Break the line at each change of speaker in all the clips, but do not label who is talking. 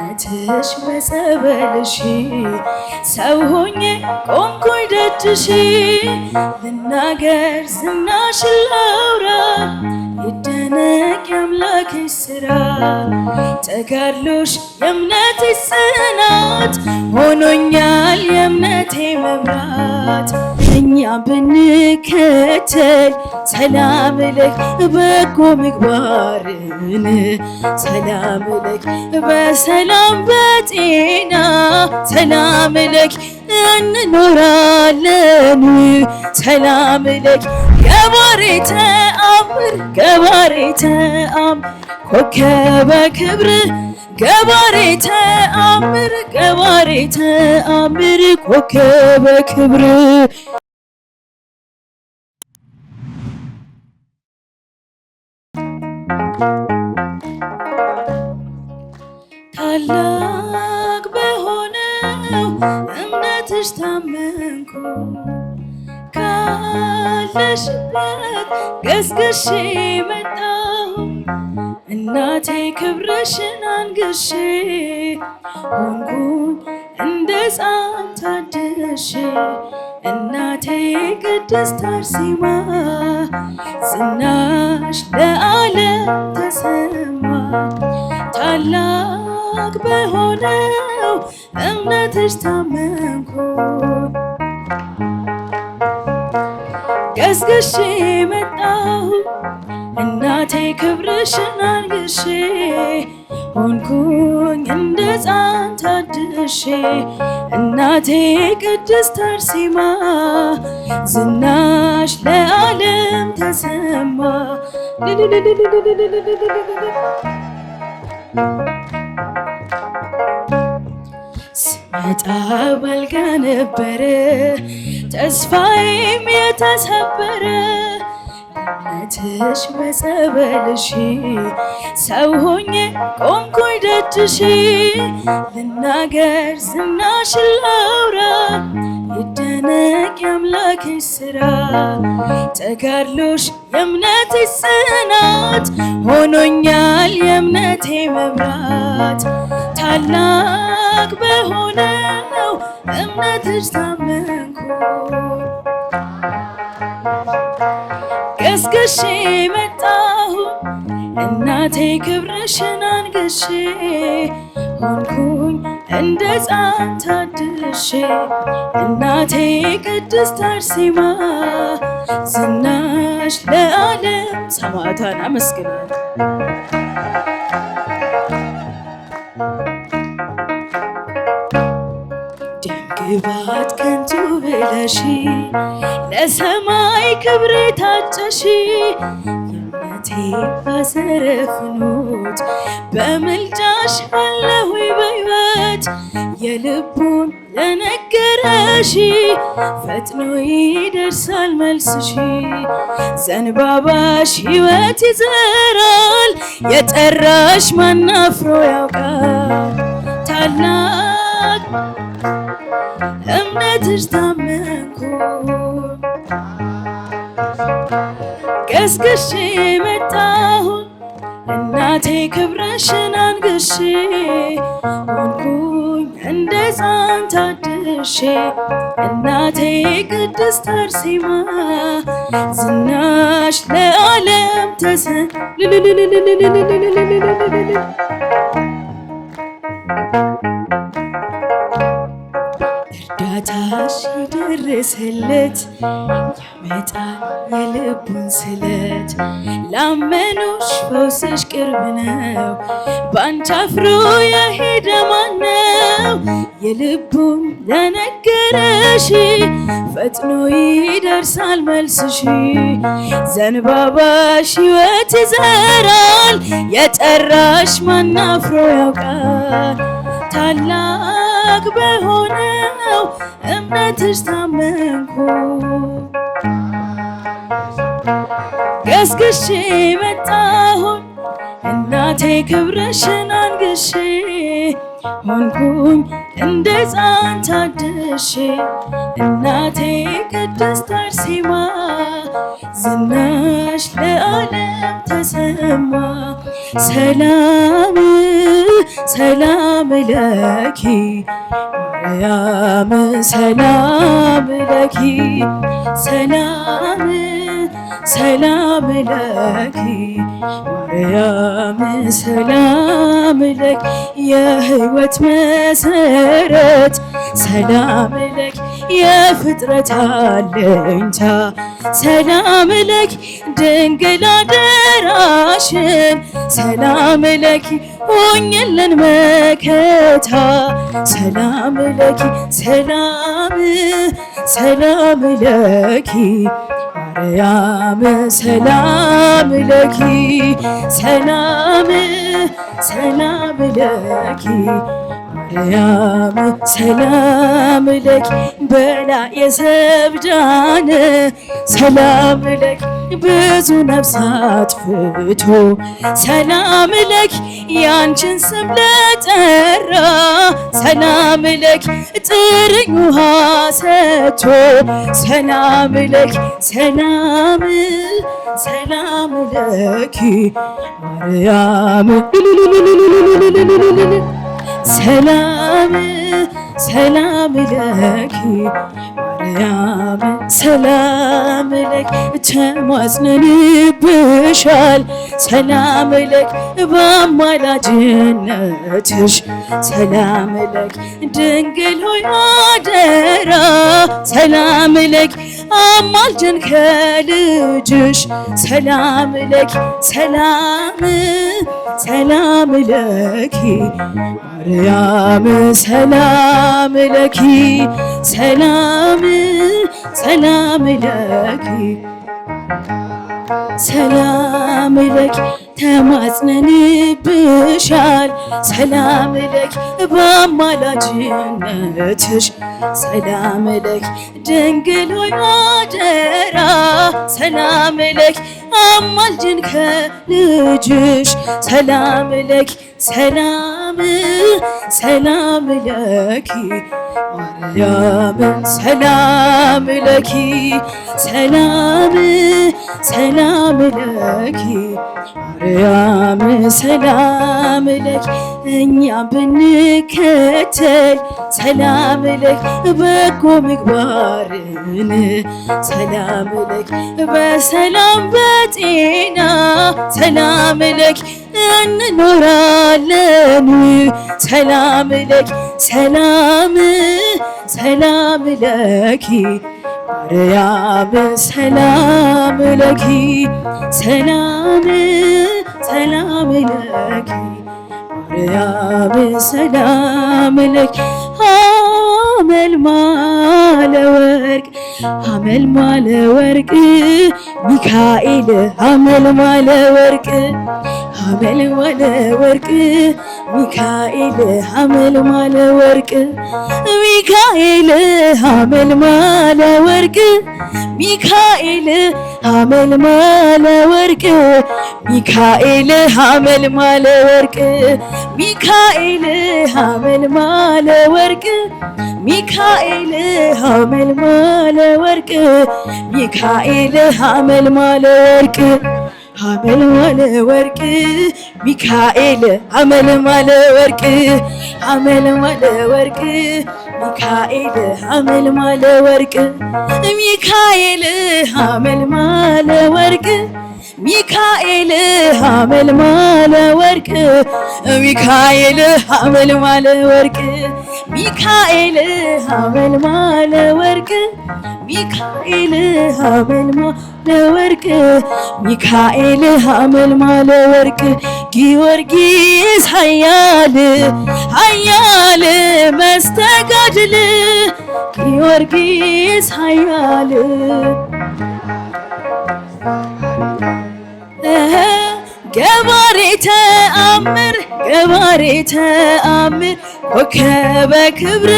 በእምነትሽ በጸበልሽ ሰው ሆኜ ቆምኩኝ ደጅሽ ልናገር ዝናሽን ላውራ ይደነቅ የአምላክሽ ሥራ ተጋድሎሽ የእምነትሽ ጽናት ሆኖኛል የእምነቴ መብራት እኛ ብንከተል ሰላም ለክ በጎ ምግባርን ሰላም ለክ በሰላም በጤና ሰላም ለክ እንኖራለን ሰላም ለክ ገባሬ ተአምር ገባሬ ተአምር ኮከበ ክብር ገባሬ ተአምር ገባሬ ተአምር ኮከበ ክብር ታላቅ በሆነው እምነትሽ ታመንኩ ካለሽበት ገስግሼ መጣሁ እናቴ ክብርሽን አንግሼ ሆንኩኝ እንደ ሕፃን ታድሼ እናቴ ቅድስት አርሴማ ዝናሽ ለዓለም ተሰማ ታላቅ በሆነው እምነትሽ ታመንኩ ገስግሼ መጣሁ እናቴ ክብርሽን አንግሼ ሆንኩኝ እንደ ሕፃን ታድሼ እናቴ ቅድስት አርሴማ ዝናሽ ለዓለም ተሰማ ስመጣ ባልጋ ነበረ ተስፋዬም የተሰበረ በእምነትሽ በጸበልሽ ሰው ሆኜ ቆምኩኝ ደጅሽ ልናገር ዝናሽን ላውራ ይደነቅ የአምላክሽ ሥራ ተጋድሎሽ የእምነትሽ ጽናት ሆኖኛል የእምነቴ መብራት ታላቅ በሆነው እምነትሽ ታመንኩ ገስግሼ መጣሁ እናቴ ክብርሽን አንግሼ ሆንኩኝ እንደ ሕፃን ታድሼ እናቴ ቅድስት አርሴማ ዝናሽ ለዓለም ሰማዕቷን አመስግናል ግባት ከንቱ ብለሽ ለሰማይ ክብር ታጨሽ የእምነቴ አሰረ ፍኖት በምልጃሽ አለሁኝ በሕይወት የልቡን ለነገረሽ ፈጥኖ ይደርሳል መልስሽ ዘንባባሽ ሕይወት ይዘራል የጠራሽ ማን አፍሮ ያውቃል ታላቅ እምነትሽ ታመንኩ ገስግሼ መጣሁ እናቴ ክብርሽን አንግሼ ሆንኩኝ እንደ ሕፃን ታድሼ እናቴ ቅድስት አርሴማ ዝናሽ ለዓለም እርዳታሽ የደረሰለት ያመጣል የልቡን ስለት ላመኑሽ ፈውስሽ ቅርብ ነው ባንቺ አፍሮ የሄደ ማነው የልቡን ለነገረሽ ፈጥኖ ይደርሳል መልስሽ ዘንባባሽ ሕይወት ይዘራል የጠራሽ ማን አፍሮ ያውቃል ታላቅ በሆነው እምነትሽ ታመንኩ ገስግሼ መጣሁ እናቴ ክብርሽን አንግሼ ሆንኩኝ እንደ ሕፃን ታድሼ እናቴ ቅድስት አርሴማ ዝናሽ ለዓለም ተሰማ ሰላም ሰላም ለኪ ማርያም ሰላም ለኪ ሰላም ሰላም ለኪ ማርያም ሰላም ለኪ የሕይወት መሰረት ሰላም ለኪ የፍጥረት አለኝታ ሰላም ለኪ ድንግል አደራሽን ሰላም ለኪ ሆኝልን መከታ ሰላም ለኪ ሰላም ሰላም ለኪ ማርያም ሰላም ለኪ ሰላም ሰላም ለኪ ማርያም ሰላም ለኪ በላዔ ሰብዳነ ሰላም ለኪ ብዙ ነፍሳት ፍቶ ሰላም ለኪ ያንቺን ስም ለጠራ ሰላም ለኪ ጥርኝ ውሃ ሰጥቶ ሰላም ለኪ ሰላም ሰላም ለኪ ማርያም ሰላም ሰላም ለኪ ማርያም ሰላም ለኪ ተማጽነንብሻል ሰላም ለኪ በአማላጅነትሽ ሰላም ለኪ ድንግል ሆይ አደራ ሰላም ለኪ አማልጅን ከልጅሽ ሰላም ለኪ ሰላም ሰላም ለኪ ማርያም ሰላም ለኪ ሰላም ሰላም ለኪ ሰላም ለኪ ተማጽነንብሻል ሰላም ለኪ በአማላጅነትሽ ሰላም ለኪ ድንግል ሆይ አደራ ሰላም ለኪ አማልጅን ከልጅሽ ሰላም ለኪ ሰላም ሰላም ለኪ ማርያም ሰላም ለኪ ሰላም ሰላም ለኪ ማርያም ሰላም ለኪ እኛ ብንከተል ሰላም ለኪ በጎ ምግባርን ሰላም ለኪ በሰላም በጤና ሰላም ለኪ እንኖራለን ሰላም ለኪ ሰላም ሰላም ለኪ ማርያም ሰላም ለኪ ሰላም ሰላም ለኪ ማርያም ሰላም ለኪ ሐመልማለ ወርቅ ሐመልማለ ወርቅ ሚካኤል ሐመልማለ ወርቅ ሐመልማለ ወርቅ ሚካኤል ሐመልማለ ወርቅ ሚካኤል ሐመልማለ ወርቅ ሚካኤል ሐመልማለ ወርቅ ሚካኤል ሐመልማለ ወርቅ ሚካኤል ሐመልማለ ወርቅ ሚካኤል ሐመልማለ ወርቅ ሚካኤል ሐመልማለ ወርቅ ሐመልማለ ወርቅ ሚካኤል ሐመልማለ ወርቅ ሐመልማለ ወርቅ ሚካኤል ሐመልማለ ወርቅ ሚካኤል ሐመልማለ ወርቅ ሚካኤል ሐመልማለ ወርቅ ሚካኤል ሐመልማለ ወርቅ ሚካኤል ሐመልማለ ወርቅ ሚካኤል ሐመልማለ ወርቅ ሚካኤል ሐመልማለ ወርቅ ጊዮርጊስ ኃያል ኃያል መስተጋድል ጊዮርጊስ ኃያል ገባሬ ተአምር ገባሬ ተአምር ኮከበ ክብር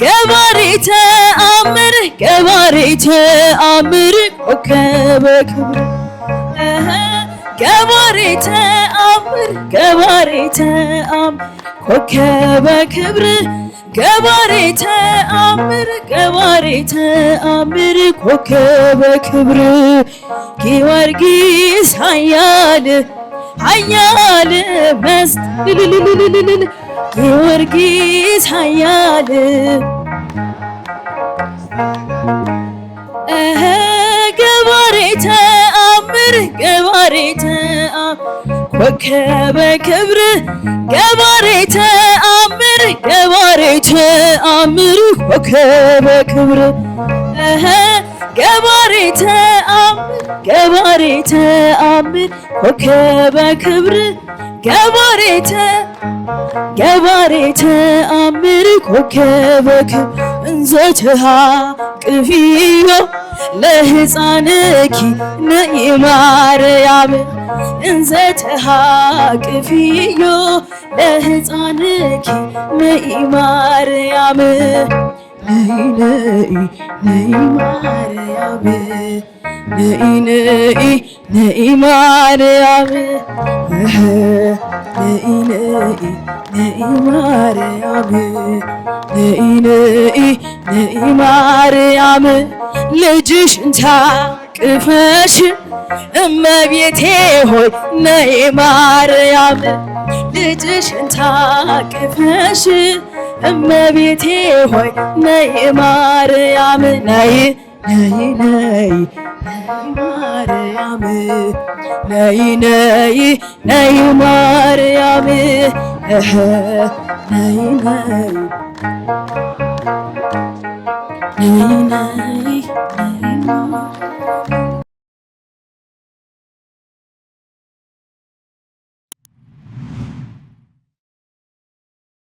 ገባሬ ተአምር ገባሬ ተአምር ኮከበ ክብር ገባሬ ተአምር ገባሬ ተአምር ኮከበ ክብር ገባሬ ተአምር ገባሬ ተአምር ኮከበ ክብር ጊዮርጊስ ኃያል ኃያል ጊዮርጊስ ኃያል ገባሬ ተአምር ገባሬ ኮከበ ክብር ገባሬ ተአምር ገባሬ ተአምር ኮከበ ክብር ገባሬ ተአምር ገባሬ ተአምር ኮከበ ክብር ገባሬ ተአምር ኮከበ ክብር እንዘ ተሃቅፊዮ ለሕፃንኪ ነኢ ማርያም እንዘ ተሃቅፊዮ ለሕፃንኪ ነኢ ማርያም ነይ ማርያም ነይ ማርያም ነይ ማርያም ነይ ማርያም ልጅሽን ታቅፈሽ እመቤቴ ሆይ ነይ ማርያም ልጅሽን ታቅፈሽ እመቤቴ ሆይ ነይ ማርያም ነይ ማርያም ነይ ማርያም ነይ